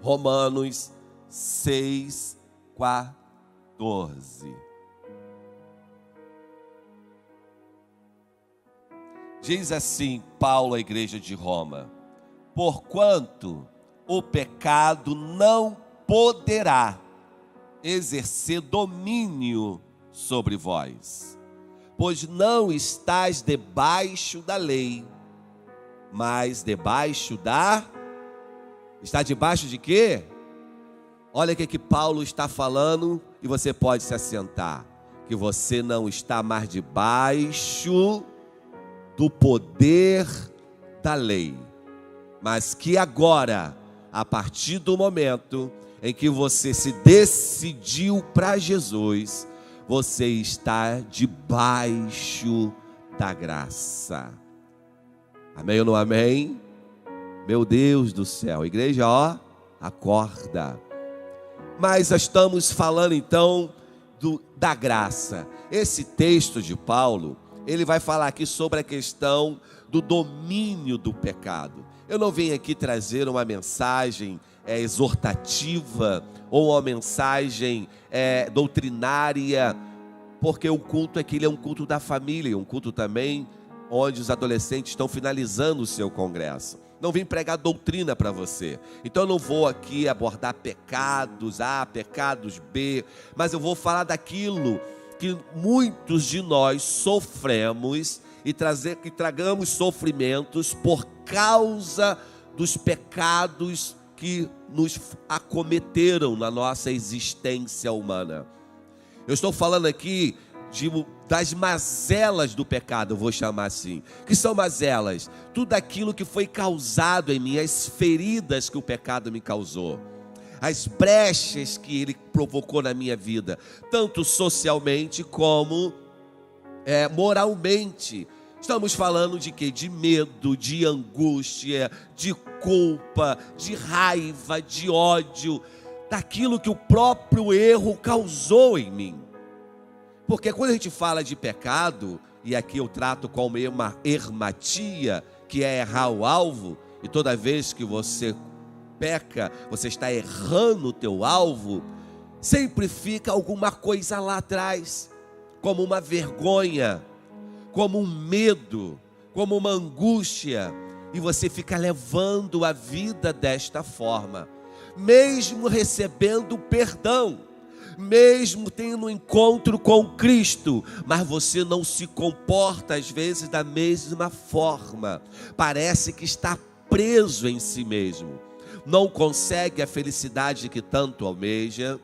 Romanos 6,14. Diz assim Paulo à igreja de Roma: porquanto o pecado não poderá exercer domínio sobre vós, pois não estás debaixo da lei, mas debaixo da... Está debaixo de quê? Olha o que Paulo está falando, e você pode se assentar. Que você não está mais debaixo do poder da lei, mas que agora, a partir do momento em que você se decidiu para Jesus, você está debaixo da graça. Amém ou não amém? Meu Deus do céu, igreja, ó, acorda. Mas estamos falando então da graça. Esse texto de Paulo, ele vai falar aqui sobre a questão do domínio do pecado. Eu não venho aqui trazer uma mensagem exortativa ou uma mensagem doutrinária, porque o culto aqui é um culto da família, um culto também onde os adolescentes estão finalizando o seu congresso. Não vim pregar doutrina para você. Então eu não vou aqui abordar pecados A, pecados B, mas eu vou falar daquilo que muitos de nós sofremos e tragamos sofrimentos por causa dos pecados que nos acometeram na nossa existência humana. Eu estou falando aqui das mazelas do pecado, eu vou chamar assim. Que são mazelas? Tudo aquilo que foi causado em mim, as feridas que o pecado me causou, as brechas que ele provocou na minha vida, tanto socialmente como moralmente. Estamos falando de quê? De medo, de angústia, de culpa, de raiva, de ódio, daquilo que o próprio erro causou em mim. Porque quando a gente fala de pecado, e aqui eu trato como uma ermatia, que é errar o alvo, e toda vez que você peca, você está errando o teu alvo, sempre fica alguma coisa lá atrás, como uma vergonha, como um medo, como uma angústia, e você fica levando a vida desta forma, mesmo recebendo perdão, mesmo tendo um encontro com Cristo, mas você não se comporta às vezes da mesma forma, parece que está preso em si mesmo, não consegue a felicidade que tanto almeja,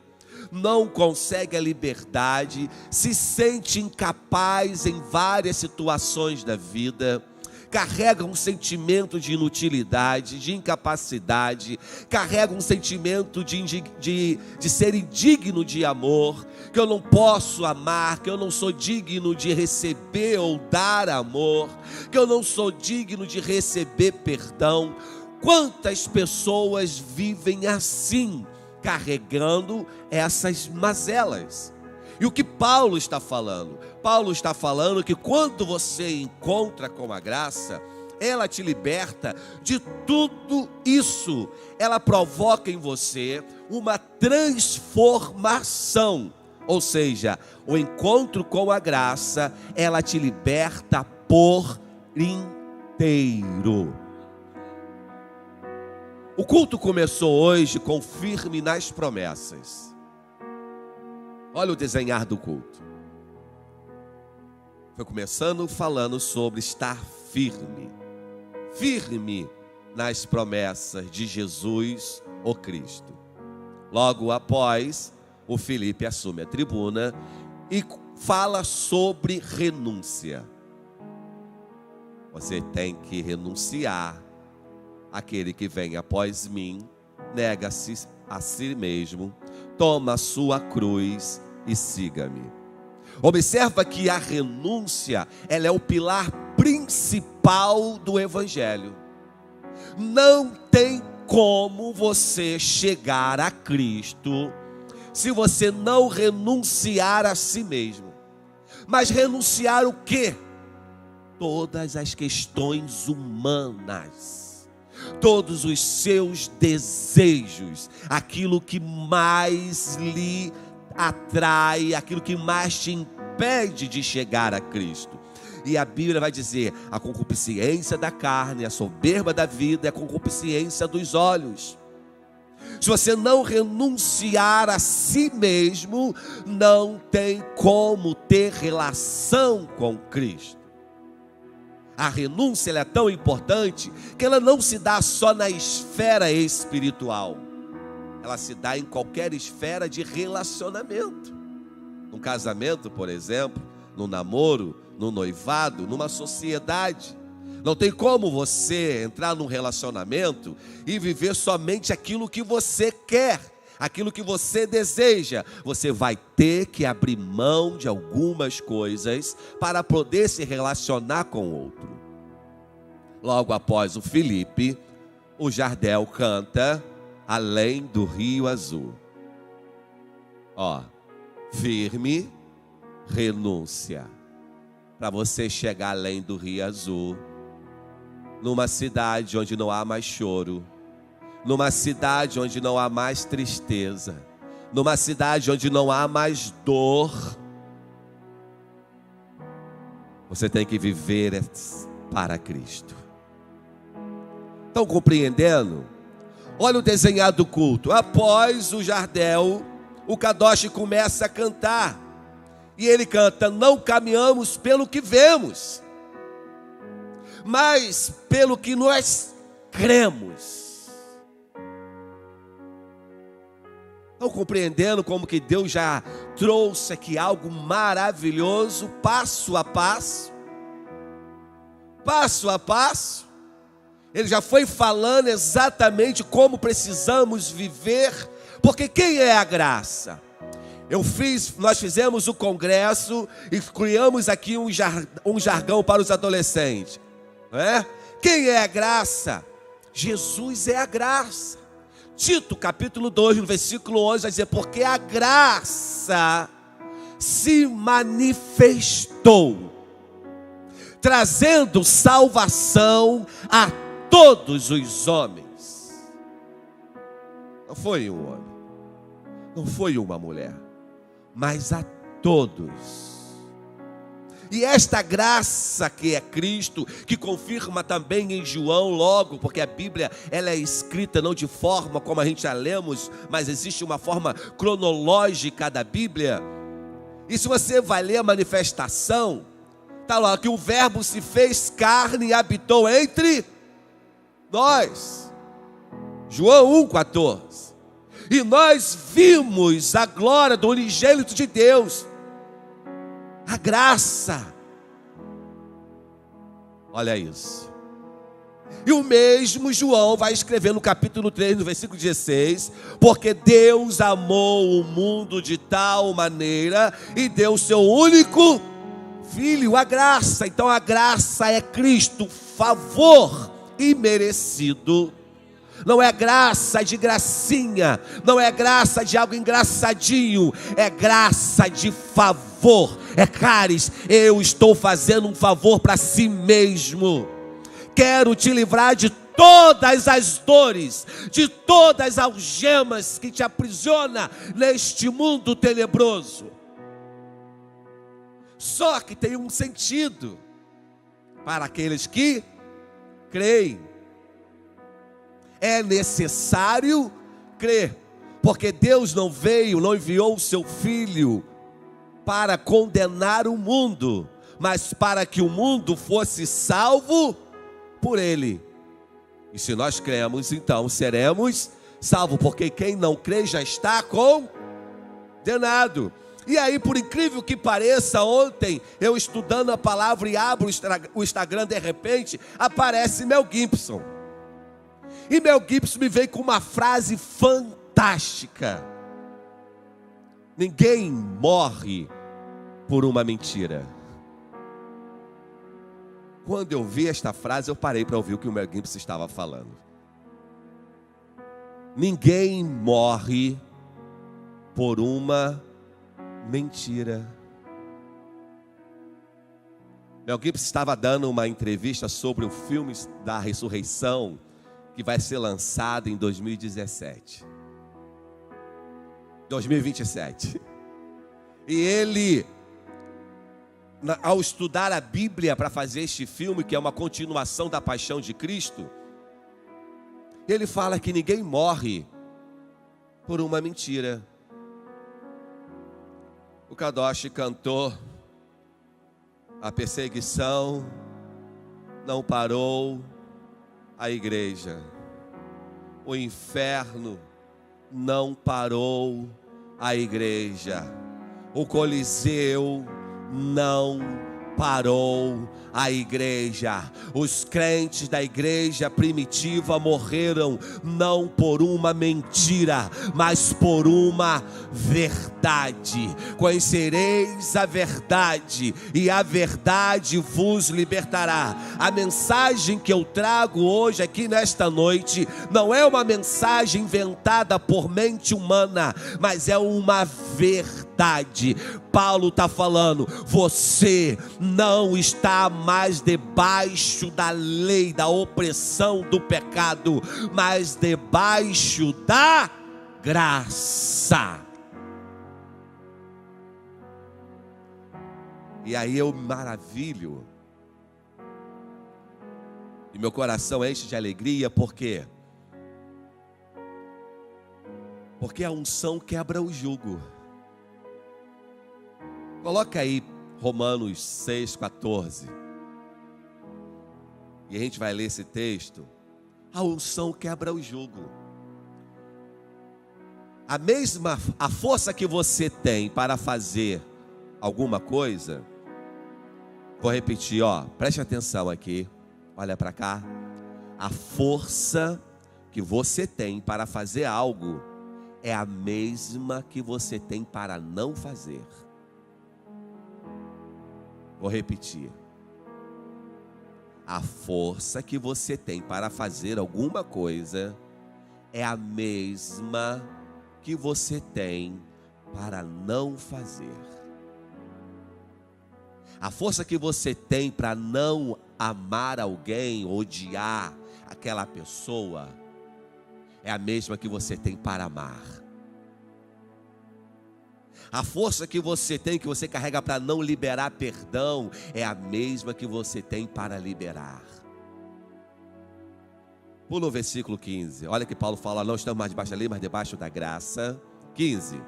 não consegue a liberdade, se sente incapaz em várias situações da vida, carrega um sentimento de inutilidade, de incapacidade, carrega um sentimento de ser indigno de amor, que eu não posso amar, que eu não sou digno de receber ou dar amor, que eu não sou digno de receber perdão. Quantas pessoas vivem assim, carregando essas mazelas? E o que Paulo está falando? Paulo está falando que quando você encontra com a graça, ela te liberta de tudo isso. Ela provoca em você uma transformação. Ou seja, o encontro com a graça, ela te liberta por inteiro. O culto começou hoje com firme nas promessas. Olha o desenhar do culto. Foi começando falando sobre estar firme. Firme nas promessas de Jesus, o Cristo. Logo após, o Felipe assume a tribuna e fala sobre renúncia. Você tem que renunciar. Aquele que vem após mim, nega-se a si mesmo, toma a sua cruz e siga-me. Observa que a renúncia, ela é o pilar principal do Evangelho. Não tem como você chegar a Cristo se você não renunciar a si mesmo. Mas renunciar o quê? Todas as questões humanas. todos os seus desejos, aquilo que mais lhe atrai, aquilo que mais te impede de chegar a Cristo. E a Bíblia vai dizer: a concupiscência da carne, a soberba da vida, é a concupiscência dos olhos. Se você não renunciar a si mesmo, não tem como ter relação com Cristo. A renúncia ela é tão importante que ela não se dá só na esfera espiritual. Ela se dá em qualquer esfera de relacionamento. Num casamento, por exemplo, no namoro, no noivado, numa sociedade. Não tem como você entrar num relacionamento e viver somente aquilo que você quer, aquilo que você deseja. Você vai ter que abrir mão de algumas coisas para poder se relacionar com o outro. Logo após o Filipe, o Jardel canta Além do Rio Azul. Firme renúncia. Para você chegar além do Rio Azul, numa cidade onde não há mais choro, numa cidade onde não há mais tristeza, numa cidade onde não há mais dor, você tem que viver para Cristo. Estão compreendendo? Olha o desenhar do culto. Após o Jardel, o Kadosh começa a cantar. E ele canta: não caminhamos pelo que vemos, mas pelo que nós cremos. Estão compreendendo como que Deus já trouxe aqui algo maravilhoso, passo a passo? Passo a passo. Ele já foi falando exatamente como precisamos viver, porque quem é a graça? Nós fizemos o congresso e criamos aqui um jargão para os adolescentes, não é? Quem é a graça? Jesus é a graça. Tito capítulo 2, no versículo 11 vai dizer: porque a graça se manifestou, trazendo salvação a todos os homens. Não foi um homem, não foi uma mulher, mas a todos. E esta graça que é Cristo, que confirma também em João logo, porque a Bíblia ela é escrita não de forma como a gente já lemos, mas existe uma forma cronológica da Bíblia. E se você vai ler a manifestação, está lá que o verbo se fez carne e habitou entre nós. João 1,14. E nós vimos a glória do unigênito de Deus, a graça. Olha isso. E o mesmo João vai escrever no capítulo 3, no versículo 16: porque Deus amou o mundo de tal maneira e deu o seu único Filho, a graça. Então a graça é Cristo, favor imerecido. Não é graça de gracinha, não é graça de algo engraçadinho, é graça de favor. É caris, eu estou fazendo um favor para si mesmo. Quero te livrar de todas as dores, de todas as algemas que te aprisiona neste mundo tenebroso. Só que tem um sentido para aqueles que creem. É necessário crer, porque Deus não enviou o seu Filho para condenar o mundo, mas para que o mundo fosse salvo por ele. E se nós cremos, então seremos salvos, porque quem não crê já está condenado. E aí, por incrível que pareça, ontem eu estudando a palavra e abro o Instagram, de repente aparece Mel Gibson. E Mel Gibson me veio com uma frase fantástica: ninguém morre por uma mentira. Quando eu vi esta frase, eu parei para ouvir o que o Mel Gibson estava falando. Ninguém morre por uma mentira. Mel Gibson estava dando uma entrevista sobre o filme da ressurreição, que vai ser lançado em 2017. 2027. E ele, ao estudar a Bíblia para fazer este filme, que é uma continuação da Paixão de Cristo, ele fala que ninguém morre por uma mentira. O Kadosh cantou: a perseguição não parou a igreja, o inferno não parou a igreja, o Coliseu não parou a igreja. Os crentes da igreja primitiva morreram não por uma mentira, mas por uma verdade. Conhecereis a verdade, e a verdade vos libertará. A mensagem que eu trago hoje aqui nesta noite não é uma mensagem inventada por mente humana, mas é uma verdade. Paulo está falando: você não está mais debaixo da lei, da opressão do pecado, mas debaixo da graça. E aí eu me maravilho, e meu coração enche de alegria, porque a unção quebra o jugo. Coloca aí Romanos 6,14. E a gente vai ler esse texto. A unção quebra o jugo. A força que você tem para fazer alguma coisa. Vou repetir, preste atenção aqui. Olha para cá. A força que você tem para fazer algo é a mesma que você tem para não fazer. Vou repetir. A força que você tem para fazer alguma coisa é a mesma que você tem para não fazer. A força que você tem para não amar alguém, odiar aquela pessoa, é a mesma que você tem para amar. A força que você tem, que você carrega para não liberar perdão, é a mesma que você tem para liberar. Pula o versículo 15. Olha que Paulo fala: não estamos mais debaixo da lei, mas debaixo da graça. 15.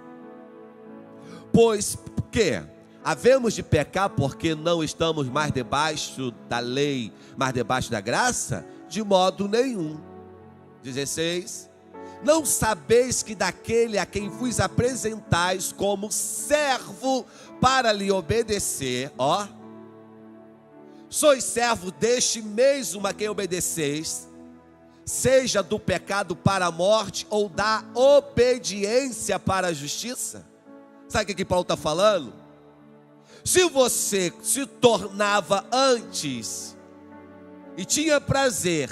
Pois que havemos de pecar porque não estamos mais debaixo da lei, mas debaixo da graça? De modo nenhum. 16. Não sabeis que daquele a quem vos apresentais como servo para lhe obedecer, sois servo deste mesmo a quem obedeceis, seja do pecado para a morte ou da obediência para a justiça? Sabe o que Paulo está falando? Se você se tornava antes e tinha prazer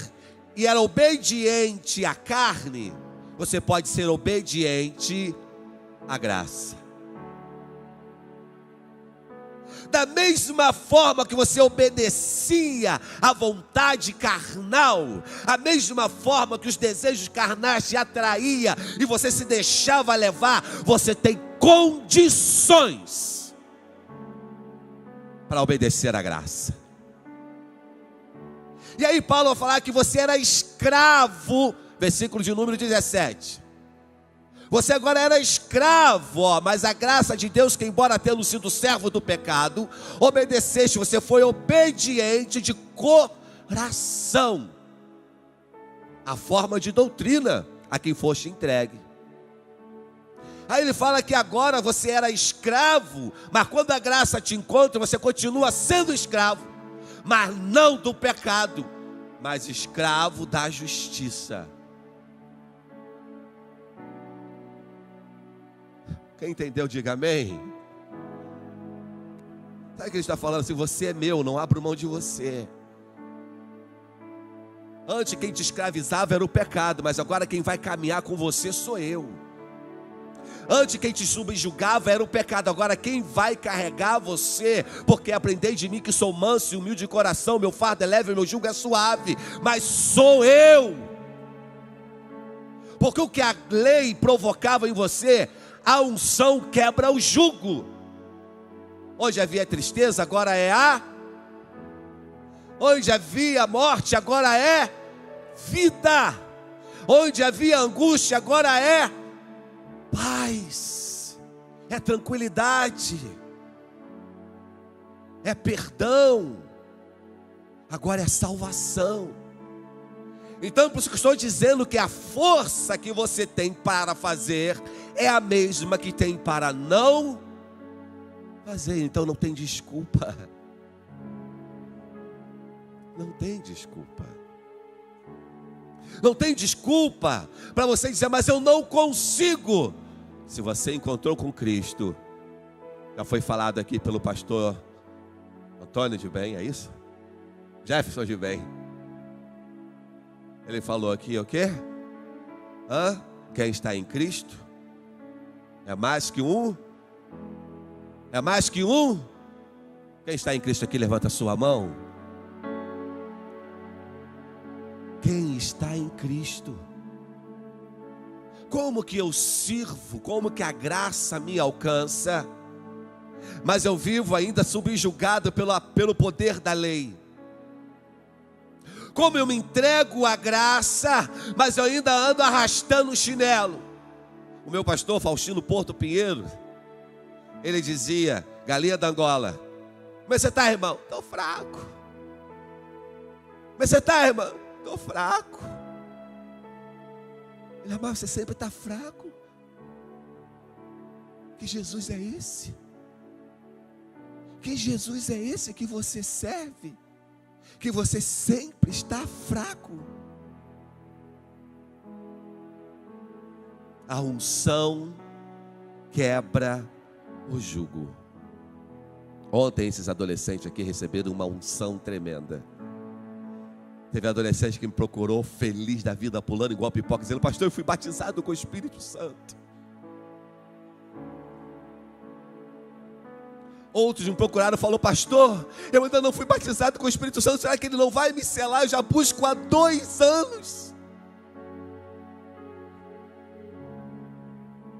e era obediente à carne, você pode ser obediente à graça. Da mesma forma que você obedecia à vontade carnal, a mesma forma que os desejos carnais te atraíam e você se deixava levar, você tem condições para obedecer à graça. E aí Paulo vai falar que você era escravo, versículo de número 17. Você agora era escravo, mas a graça de Deus, que embora tendo sido servo do pecado, obedeceste, você foi obediente de coração, a forma de doutrina a quem foste entregue. Aí ele fala que agora você era escravo, mas quando a graça te encontra, você continua sendo escravo, mas não do pecado, mas escravo da justiça. Quem entendeu, diga amém. Sabe o que ele está falando? Se você é meu, não abro mão de você. Antes quem te escravizava era o pecado, mas agora quem vai caminhar com você sou eu. Antes quem te subjugava era o pecado, agora quem vai carregar você, porque aprendei de mim que sou manso e humilde de coração, meu fardo é leve, meu jugo é suave, mas sou eu. Porque o que a lei provocava em você, a unção quebra o jugo. Onde havia tristeza, agora é onde havia morte, agora é vida. Onde havia angústia, agora é paz, é tranquilidade, é perdão, agora é salvação. Então, por isso que eu estou dizendo que a força que você tem para fazer é a mesma que tem para não fazer. Então não tem desculpa. Não tem desculpa. Não tem desculpa para você dizer, mas eu não consigo. Se você encontrou com Cristo, já foi falado aqui pelo pastor Antônio de Bem, é isso? Jefferson de Bem. Ele falou aqui o quê? Quem está em Cristo é mais que um. É mais que um. Quem está em Cristo aqui, levanta a sua mão. Quem está em Cristo? Como que eu sirvo? Como que a graça me alcança? Mas eu vivo ainda subjugado pelo poder da lei. Como eu me entrego à graça, mas eu ainda ando arrastando o chinelo. O meu pastor Faustino Porto Pinheiro, ele dizia, galinha da Angola: como é que você está, irmão? Estou fraco. Como é que você está, irmão? Estou fraco. Ele: mas você sempre está fraco. Que Jesus é esse? Que Jesus é esse que você serve? Que você sempre está fraco. A unção quebra o jugo. Ontem esses adolescentes aqui receberam uma unção tremenda. Teve adolescente que me procurou feliz da vida, pulando igual pipoca, dizendo: pastor, eu fui batizado com o Espírito Santo. Outros me procuraram e falaram: pastor, eu ainda não fui batizado com o Espírito Santo, será que ele não vai me selar? Eu já busco há 2 anos.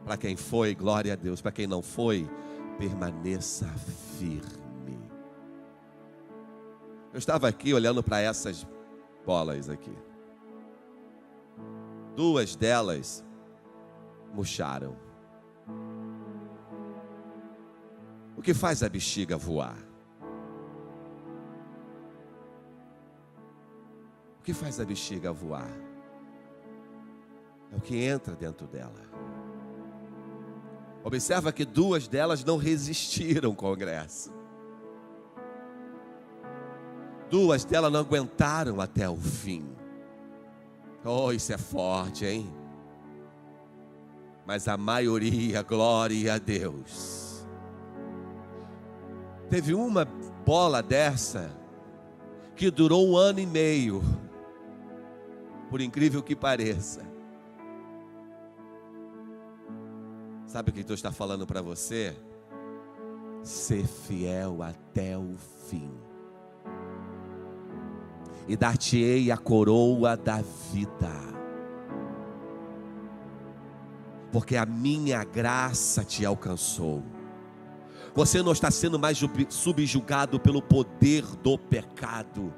Para quem foi, glória a Deus. Para quem não foi, permaneça firme. Eu estava aqui olhando para essas bolas aqui. 2 delas murcharam. O que faz a bexiga voar? O que faz a bexiga voar? É o que entra dentro dela. Observa que 2 delas não resistiram, congresso. 2 delas não aguentaram até o fim. Oh, isso é forte, hein? Mas a maioria, glória a Deus. Teve uma bola dessa que durou 1 ano e meio, por incrível que pareça. Sabe o que Deus está falando para você? Ser fiel até o fim, e dar-te-ei a coroa da vida, porque a minha graça te alcançou. Você não está sendo mais subjugado pelo poder do pecado.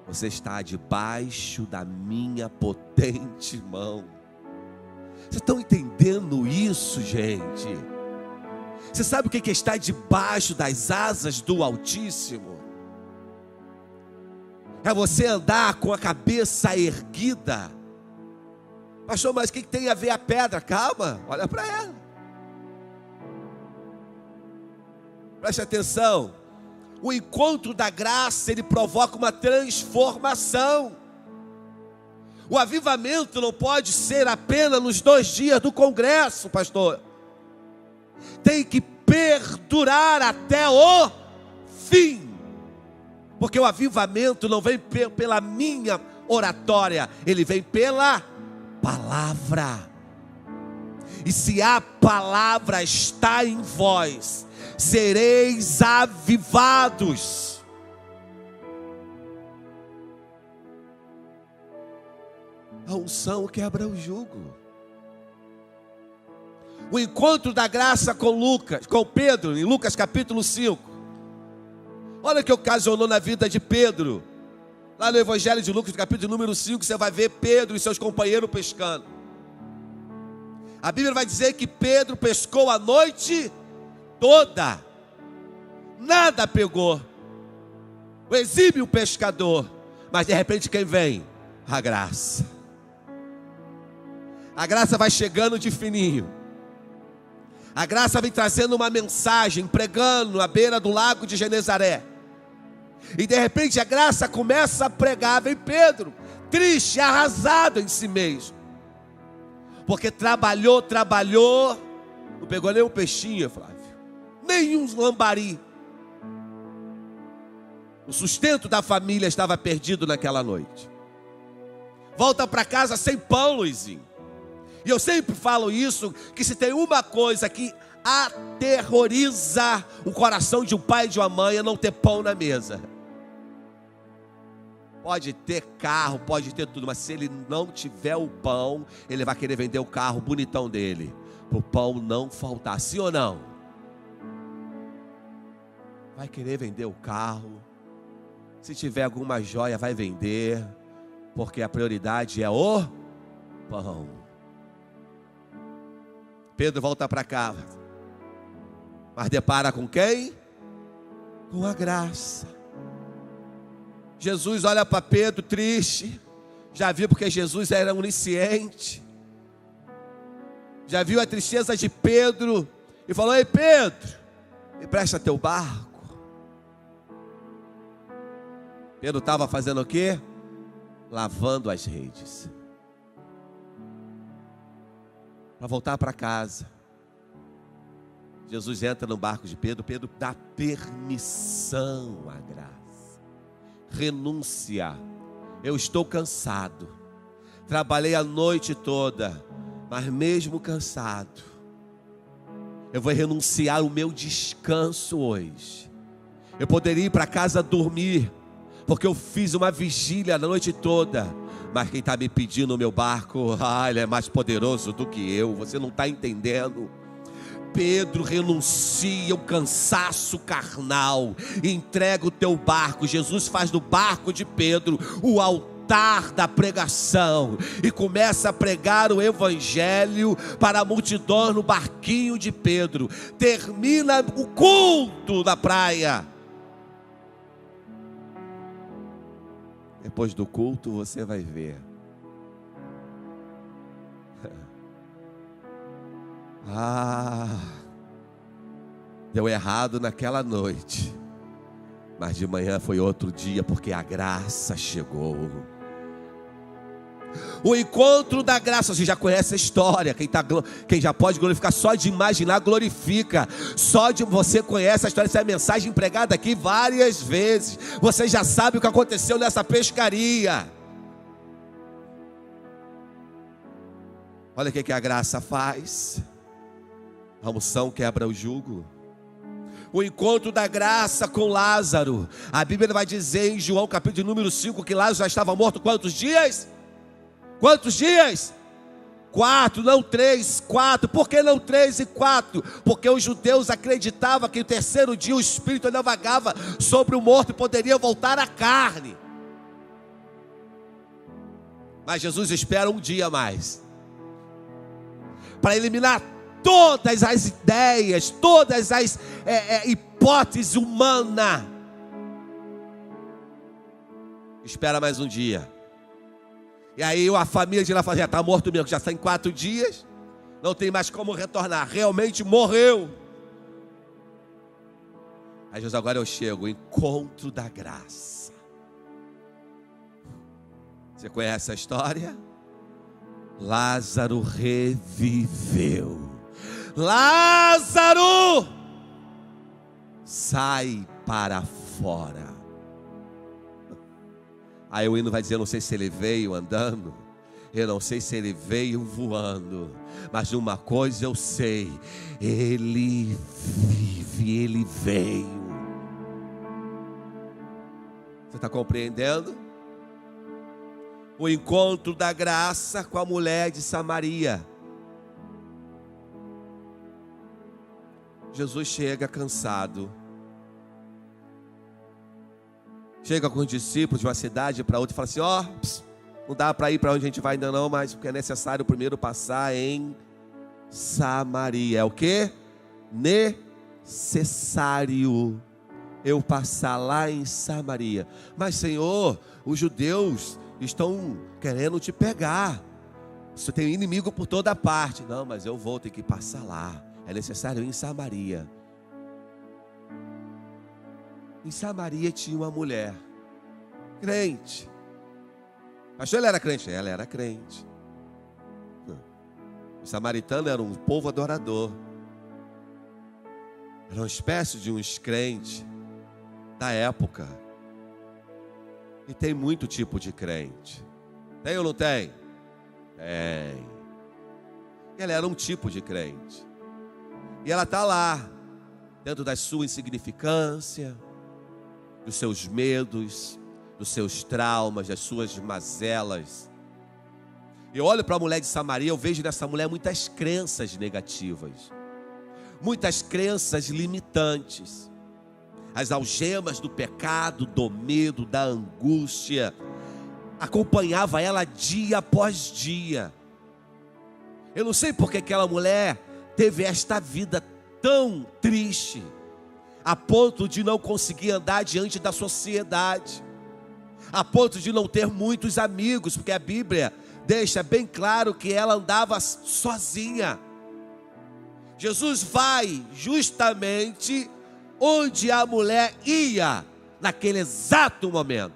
Você está debaixo da minha potente mão. Vocês estão entendendo isso, gente? Você sabe o que é estar debaixo das asas do Altíssimo? É você andar com a cabeça erguida. Pastor, mas o que tem a ver a pedra? Calma, olha para ela. Preste atenção. O encontro da graça, ele provoca uma transformação. O avivamento não pode ser apenas nos 2 dias do congresso, pastor. Tem que perdurar até o fim. Porque o avivamento não vem pela minha oratória, ele vem pela palavra. E se a palavra está em vós, sereis avivados. A A unção quebra o jugo. O encontro da graça com Pedro, em Lucas capítulo 5. Olha o que ocasionou na vida de Pedro. Lá no Evangelho de Lucas, capítulo número 5, você vai ver Pedro e seus companheiros pescando. A Bíblia vai dizer que Pedro pescou a noite toda. Nada pegou. O exímio pescador. Mas de repente quem vem? A graça. A graça vai chegando de fininho. A graça vem trazendo uma mensagem, pregando à beira do lago de Genezaré. E de repente a graça começa a pregar. Vem Pedro, triste, arrasado em si mesmo. Porque trabalhou, não pegou nem um peixinho, Flávio, nem um lambari. O sustento da família estava perdido naquela noite. Volta para casa sem pão, Luizinho. E eu sempre falo isso, que se tem uma coisa que aterroriza o coração de um pai e de uma mãe, é não ter pão na mesa. Pode ter carro, pode ter tudo, mas se ele não tiver o pão, ele vai querer vender o carro bonitão dele, para o pão não faltar, sim ou não? Vai querer vender o carro, se tiver alguma joia vai vender, porque a prioridade é o pão. Pedro volta para cá, mas depara com quem? Com a graça. Jesus olha para Pedro triste, já viu porque Jesus era onisciente, já viu a tristeza de Pedro e falou: ei Pedro, me presta teu barco. Pedro estava fazendo o quê? Lavando as redes, para voltar para casa. Jesus entra no barco de Pedro, Pedro dá permissão à graça. Renúncia. Eu estou cansado, trabalhei a noite toda, mas mesmo cansado, eu vou renunciar o meu descanso hoje. Eu poderia ir para casa dormir, porque eu fiz uma vigília a noite toda, mas quem está me pedindo o meu barco, ele é mais poderoso do que eu. Você não está entendendo. Pedro renuncia o cansaço carnal, entrega o teu barco. Jesus faz do barco de Pedro o altar da pregação e começa a pregar o evangelho para a multidão no barquinho de Pedro. Termina o culto na praia. Depois do culto você vai ver. Deu errado naquela noite, mas de manhã foi outro dia, porque a graça chegou. O encontro da graça, você já conhece a história. Quem já pode glorificar, só de imaginar glorifica. Só de você conhece a história, essa é a mensagem pregada aqui várias vezes. Você já sabe o que aconteceu nessa pescaria. Olha o que a graça faz. A unção quebra o jugo. O encontro da graça com Lázaro. A Bíblia vai dizer em João capítulo número 5 que Lázaro já estava morto quantos dias? Quantos dias? 4, não 3, 4. Por que não 3 e 4? Porque os judeus acreditavam que o terceiro dia o Espírito ainda vagava sobre o morto e poderia voltar à carne. Mas Jesus espera um dia a mais, para eliminar todas as ideias, todas as hipóteses humanas. Espera mais um dia. E aí a família de lá fala: já está morto mesmo, já está em 4 dias, não tem mais como retornar, realmente morreu. Aí Jesus: agora eu chego, o encontro da graça. Você conhece a história? Lázaro reviveu. Lázaro, sai para fora. Aí o hino vai dizer: eu não sei se ele veio andando, eu não sei se ele veio voando, mas uma coisa eu sei: ele vive, ele veio. Você está compreendendo? o encontro da graça com a mulher de Samaria. Jesus chega cansado. Chega com os discípulos de uma cidade para outra e fala assim: ó, não dá para ir para onde a gente vai ainda não, mas porque é necessário primeiro passar em Samaria. É o quê? Necessário eu passar lá em Samaria. Mas Senhor, os judeus estão querendo te pegar. Você tem inimigo por toda parte. Não, mas eu vou ter que passar lá. É necessário ir em Samaria. Em Samaria tinha uma mulher crente. Pastor, ela era crente? Ela era crente. Os samaritanos eram um povo adorador. Era uma espécie de uns crentes da época. E tem muito tipo de crente. Tem ou não tem? Tem. Ela era um tipo de crente. E ela está lá, dentro da sua insignificância, dos seus medos, dos seus traumas, das suas mazelas. Eu olho para a mulher de Samaria, eu vejo nessa mulher muitas crenças negativas, muitas crenças limitantes. As algemas do pecado, do medo, da angústia, acompanhava ela dia após dia. Eu não sei porque aquela mulher teve esta vida tão triste, a ponto de não conseguir andar diante da sociedade, a ponto de não ter muitos amigos, porque a Bíblia deixa bem claro que ela andava sozinha. Jesus vai justamente onde a mulher ia, naquele exato momento.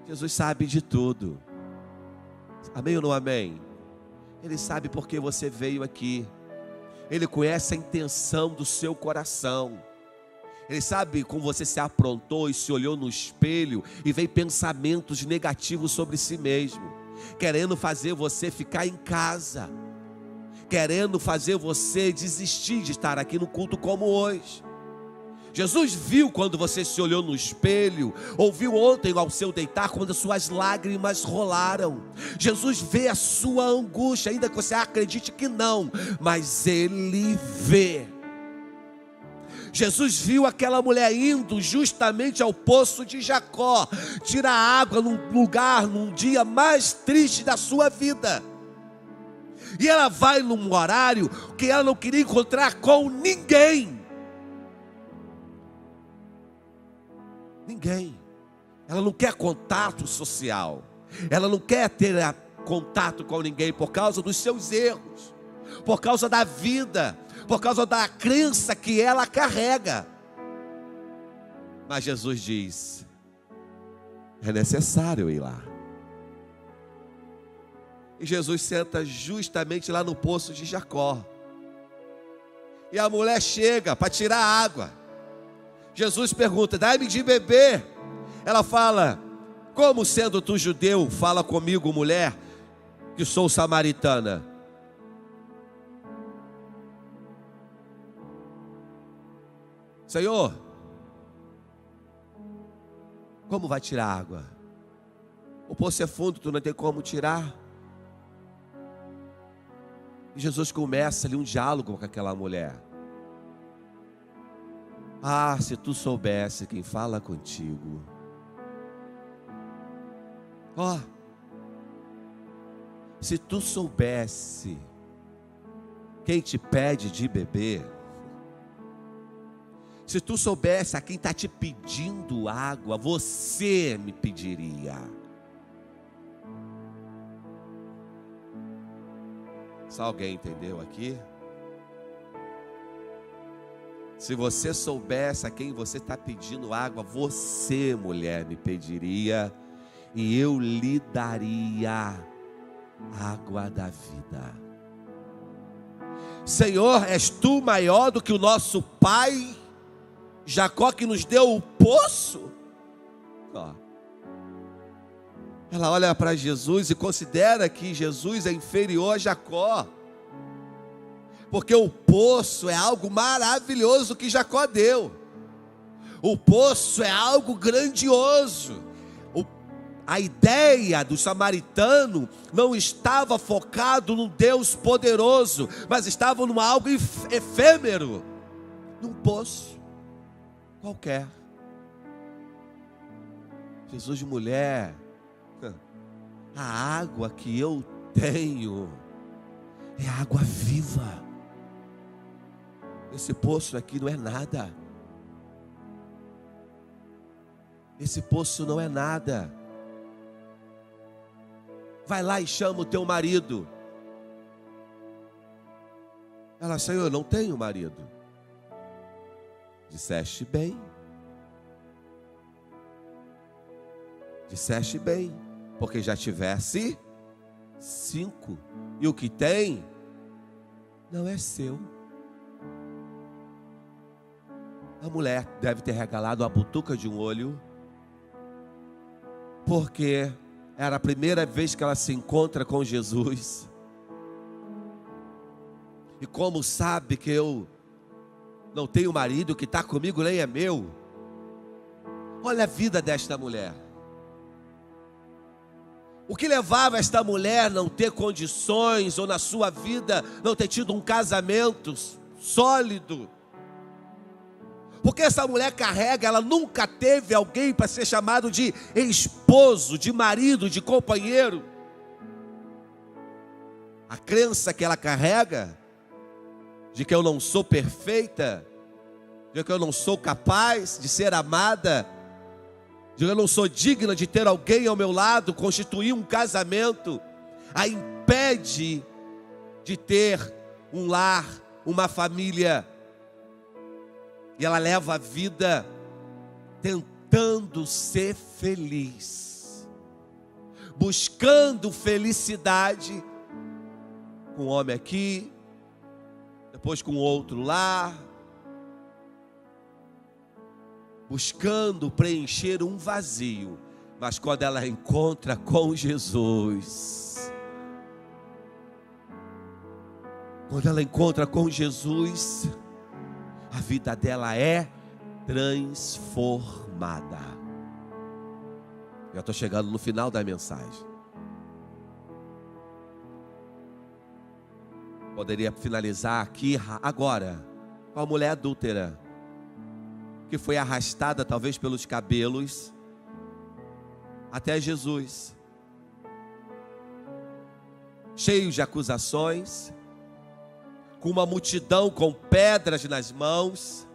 Jesus sabe de tudo. Amém ou não amém? Ele sabe porque você veio aqui. Ele conhece a intenção do seu coração. Ele sabe como você se aprontou e se olhou no espelho e veio pensamentos negativos sobre si mesmo, querendo fazer você ficar em casa, querendo fazer você desistir de estar aqui no culto como hoje. Jesus viu quando você se olhou no espelho, ouviu ontem ao seu deitar quando as suas lágrimas rolaram. Jesus vê a sua angústia, ainda que você acredite que não, mas Ele vê. Jesus viu aquela mulher indo justamente ao poço de Jacó, tirar água num dia mais triste da sua vida. E ela vai num horário que ela não queria encontrar com ninguém. Ninguém. Ela não quer contato social. Ela não quer ter contato com ninguém por causa dos seus erros, por causa da vida, por causa da crença que ela carrega. Mas Jesus diz: é necessário ir lá. E Jesus senta justamente lá no poço de Jacó. E a mulher chega para tirar água. Jesus pergunta: dai-me de beber. Ela fala: como sendo tu judeu, fala comigo, mulher, que sou samaritana? Senhor, como vai tirar água? O poço é fundo, tu não tem como tirar. E Jesus começa ali um diálogo com aquela mulher. Ah, se tu soubesse quem fala contigo. Ó, se tu soubesse quem te pede de beber, se tu soubesse a quem está te pedindo água, você me pediria. Se alguém entendeu aqui? Se você soubesse a quem você está pedindo água, você, mulher, me pediria, e eu lhe daria água da vida. Senhor, és tu maior do que o nosso pai Jacó, que nos deu o poço? Ó. Ela olha para Jesus e considera que Jesus é inferior a Jacó, porque o poço é algo maravilhoso que Jacó deu. O poço é algo grandioso. A ideia do samaritano não estava focado num Deus poderoso, mas estava num algo efêmero, num poço qualquer. Jesus, mulher, a água que eu tenho é água viva. Esse poço aqui não é nada. Esse poço não é nada. Vai lá e chama o teu marido. Ela, Senhor, eu não tenho marido. Disseste bem. Disseste bem, porque já tivesse 5, e o que tem não é seu. A mulher deve ter regalado a butuca de um olho, porque era a primeira vez que ela se encontra com Jesus. E como sabe que eu não tenho marido, que está comigo nem é meu. Olha a vida desta mulher. O que levava esta mulher a não ter condições, ou na sua vida não ter tido um casamento sólido? Porque essa mulher carrega, ela nunca teve alguém para ser chamado de esposo, de marido, de companheiro. A crença que ela carrega, de que eu não sou perfeita, de que eu não sou capaz de ser amada, de que eu não sou digna de ter alguém ao meu lado, constituir um casamento, a impede de ter um lar, uma família. E ela leva a vida tentando ser feliz, buscando felicidade com um homem aqui, depois com outro lá, buscando preencher um vazio. Mas quando ela encontra com Jesus, quando ela encontra com Jesus, a vida dela é transformada. Já estou chegando no final da mensagem. Poderia finalizar aqui agora com a mulher adúltera, que foi arrastada talvez pelos cabelos até Jesus, cheio de acusações, com uma multidão com pedras nas mãos.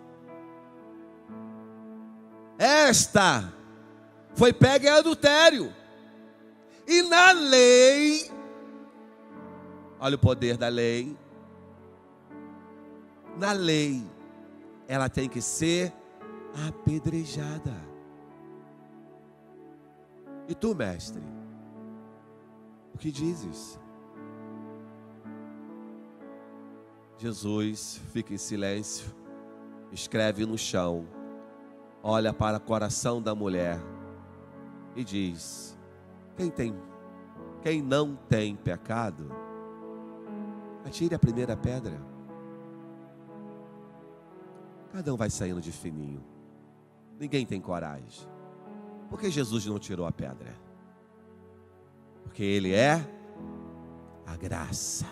Esta foi pega em adultério. E na lei, olha o poder da lei. Na lei, ela tem que ser apedrejada. E tu, mestre, o que dizes? Jesus fica em silêncio, escreve no chão, olha para o coração da mulher e diz: quem não tem pecado, atire a primeira pedra. Cada um vai saindo de fininho. Ninguém tem coragem. Por que Jesus não tirou a pedra? Porque Ele é a graça.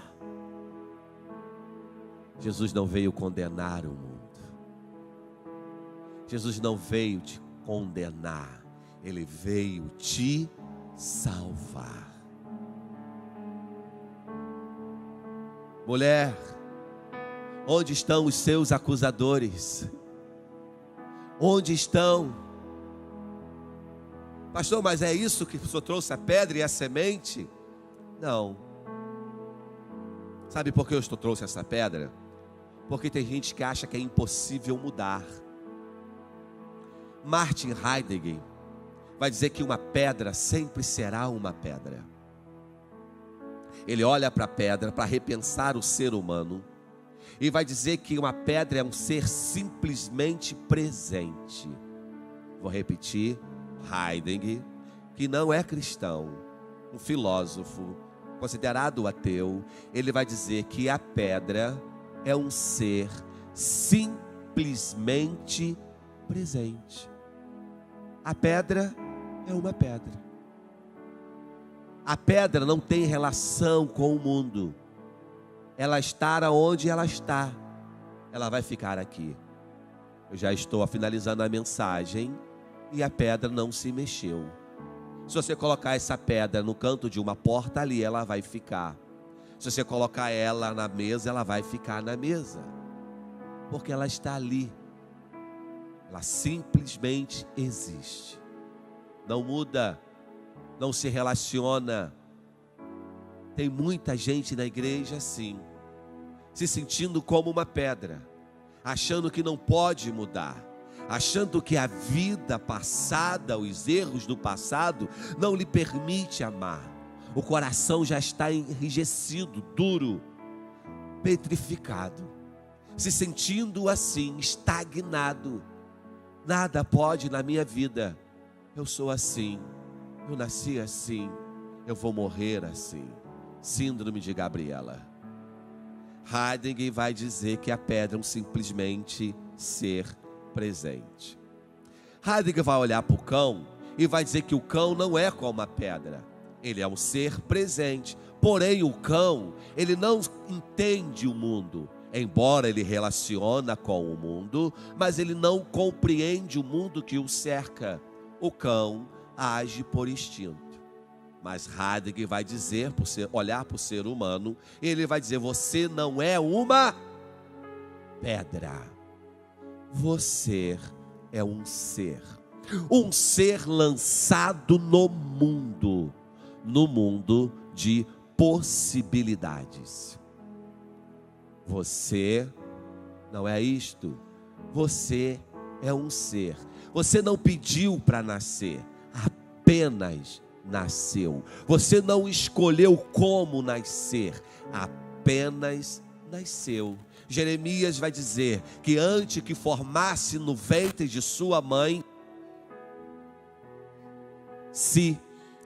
Jesus não veio condenar o mundo. Jesus não veio te condenar. Ele veio te salvar. Mulher, onde estão os seus acusadores? Onde estão? Pastor, mas é isso que o senhor trouxe, a pedra e a semente? Não. Sabe por que eu trouxe essa pedra? Porque tem gente que acha que é impossível mudar. Martin Heidegger vai dizer que uma pedra sempre será uma pedra. Ele olha para a pedra para repensar o ser humano e vai dizer que uma pedra é um ser simplesmente presente. Vou repetir, Heidegger, que não é cristão, um filósofo considerado ateu, ele vai dizer que a pedra é um ser simplesmente presente. A pedra é uma pedra. A pedra não tem relação com o mundo. Ela está onde ela está. Ela vai ficar aqui. Eu já estou finalizando a mensagem e a pedra não se mexeu. Se você colocar essa pedra no canto de uma porta, ali ela vai ficar. Se você colocar ela na mesa, ela vai ficar na mesa. Porque ela está ali. Ela simplesmente existe. Não muda, não se relaciona. Tem muita gente na igreja assim, se sentindo como uma pedra, achando que não pode mudar, achando que a vida passada, os erros do passado, não lhe permite amar. O coração já está enrijecido, duro, petrificado, se sentindo assim, estagnado. Nada pode na minha vida. Eu sou assim, eu nasci assim, eu vou morrer assim. Síndrome de Gabriela. Heidegger vai dizer que a pedra é um simplesmente ser presente. Heidegger vai olhar para o cão e vai dizer que o cão não é como a pedra. Ele é um ser presente. Porém, o cão, ele não entende o mundo. Embora ele relaciona com o mundo, mas ele não compreende o mundo que o cerca. O cão age por instinto. Mas Heidegger vai dizer, olhar para o ser humano, ele vai dizer: você não é uma pedra. Você é um ser lançado no mundo de possibilidades. Você não é isto, você é um ser. Você não pediu para nascer, apenas nasceu. Você não escolheu como nascer, apenas nasceu. Jeremias vai dizer que antes que formasse no ventre de sua mãe,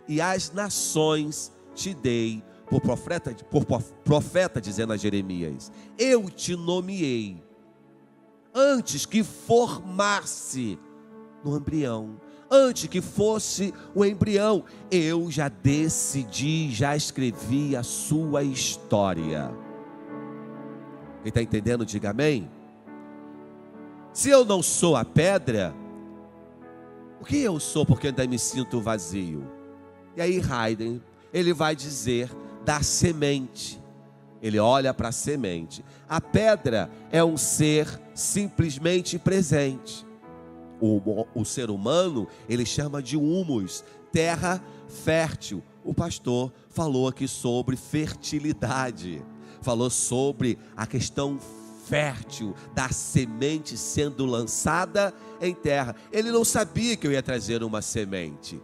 e as nações te dei, por profeta dizendo a Jeremias, eu te nomeei, antes que formasse no embrião, antes que fosse o embrião, eu já decidi, já escrevi a sua história. Quem está entendendo, diga amém. Se eu não sou a pedra, o que eu sou? Porque eu ainda me sinto vazio. E aí Heidegger, ele vai dizer da semente. Ele olha para a semente. A pedra é um ser simplesmente presente. O ser humano, ele chama de humus, terra fértil. O pastor falou aqui sobre fertilidade. Falou sobre a questão fértil da semente sendo lançada em terra. Ele não sabia que eu ia trazer uma semente,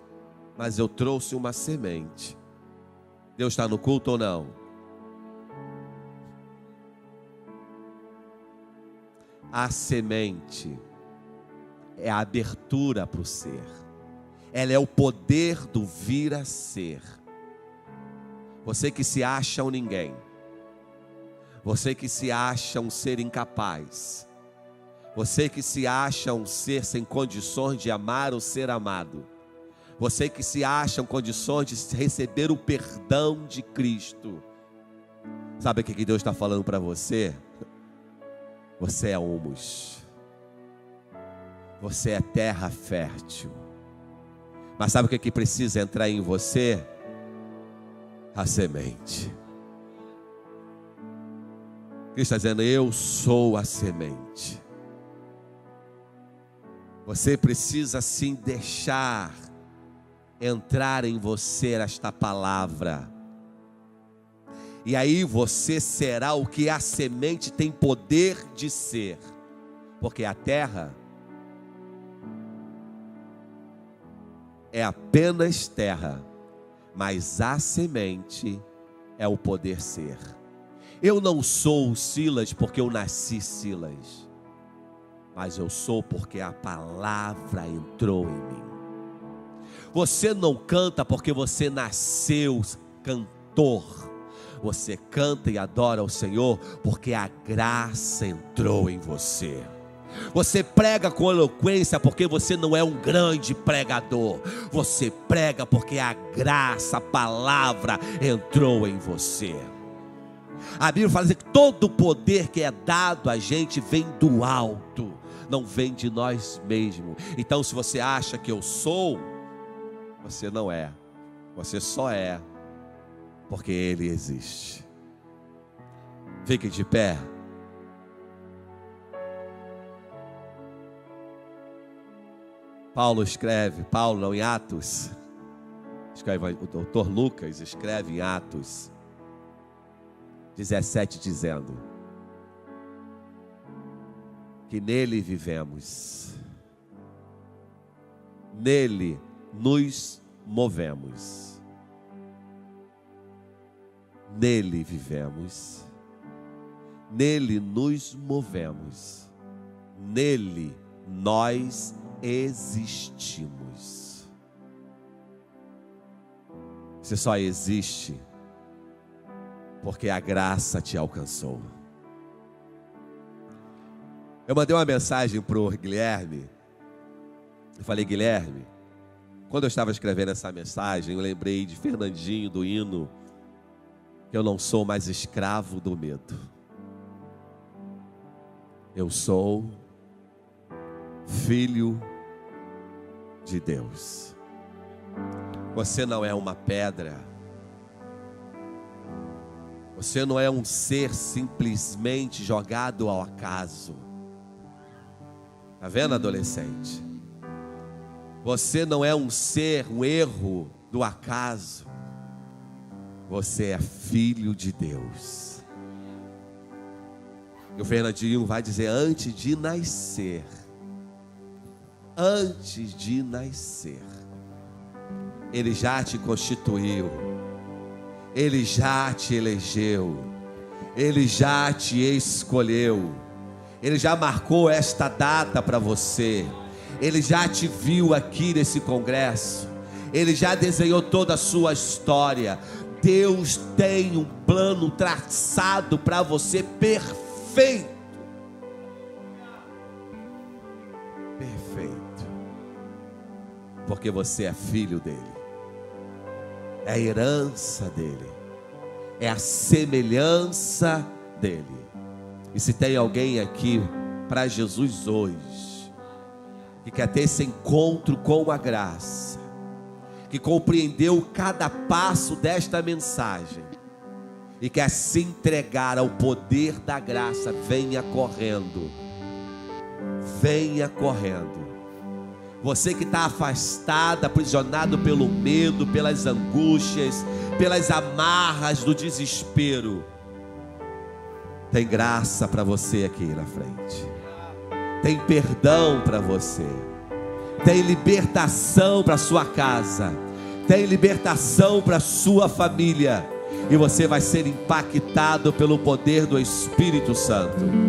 mas eu trouxe uma semente. Deus está no culto ou não? A semente é a abertura para o ser. Ela é o poder do vir a ser. Você que se acha um ninguém, você que se acha um ser incapaz, você que se acha um ser sem condições de amar ou ser amado, você que se acha em condições de receber o perdão de Cristo, sabe o que Deus está falando para você? Você é humus, você é terra fértil, mas sabe o que precisa entrar em você? A semente. Cristo está dizendo: eu sou a semente. Você precisa sim deixar entrar em você esta palavra. E aí você será o que a semente tem poder de ser. Porque a terra é apenas terra, mas a semente é o poder ser. Eu não sou o Silas porque eu nasci Silas, mas eu sou porque a palavra entrou em mim. Você não canta porque você nasceu cantor. Você canta e adora ao Senhor porque a graça entrou em você. Você prega com eloquência porque você não é um grande pregador. Você prega porque a graça, a palavra entrou em você. A Bíblia fala que todo o poder que é dado a gente vem do alto, não vem de nós mesmos. Então, se você acha que eu sou, você não é. Você só é porque Ele existe. Fique de pé. Paulo não, em Atos, o doutor Lucas escreve em Atos 17, dizendo que nele vivemos, nele nos movemos, nele vivemos, nele nos movemos, nele nós existimos. Você só existe porque a graça te alcançou. Eu mandei uma mensagem para o Guilherme. Eu falei: Guilherme, quando eu estava escrevendo essa mensagem, eu lembrei de Fernandinho, do hino, que eu não sou mais escravo do medo. Eu sou filho de Deus. Você não é uma pedra. Você não é um ser simplesmente jogado ao acaso. Está vendo, adolescente? Você não é um ser, um erro do acaso. Você é filho de Deus. E o Fernandinho vai dizer: antes de nascer, Ele já te constituiu, Ele já te elegeu, Ele já te escolheu, Ele já marcou esta data para você, Ele já te viu aqui nesse congresso, Ele já desenhou toda a sua história. Deus tem um plano traçado para você perfeito. Perfeito. Porque você é filho dele. É a herança dele. É a semelhança dele. E se tem alguém aqui para Jesus hoje, que quer ter esse encontro com a graça, que compreendeu cada passo desta mensagem e quer se entregar ao poder da graça, venha correndo. Venha correndo. Você que está afastado, aprisionado pelo medo, pelas angústias, pelas amarras do desespero, tem graça para você aqui na frente. Tem perdão para você. Tem libertação para sua casa. Tem libertação para sua família. E você vai ser impactado pelo poder do Espírito Santo.